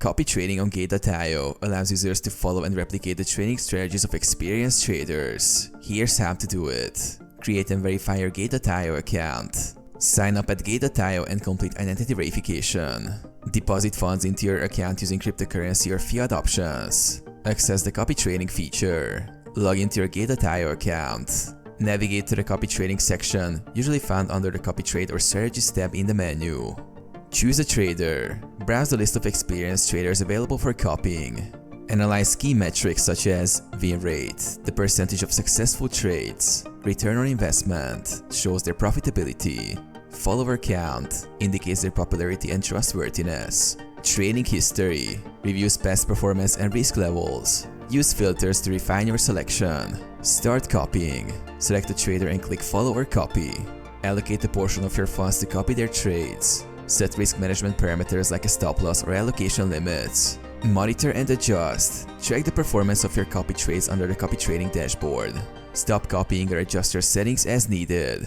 Copy trading on Gate.io allows users to follow and replicate the trading strategies of experienced traders. Here's how to do it. Create and verify your Gate.io account. Sign up at Gate.io and complete identity verification. Deposit funds into your account using cryptocurrency or fiat options. Access the copy trading feature. Log into your Gate.io account. Navigate to the copy trading section, usually found under the copy trade or strategies tab in the menu. Choose a trader. Browse the list of experienced traders available for copying. Analyze key metrics such as win rate, the percentage of successful trades, return on investment, shows their profitability, follower count, indicates their popularity and trustworthiness, trading history, reviews past performance and risk levels. Use filters to refine your selection. Start copying. Select a trader and click follow or copy. Allocate a portion of your funds to copy their trades. Set risk management parameters like a stop loss or allocation limits. Monitor and adjust. Track the performance of your copy trades under the copy trading dashboard. Stop copying or adjust your settings as needed.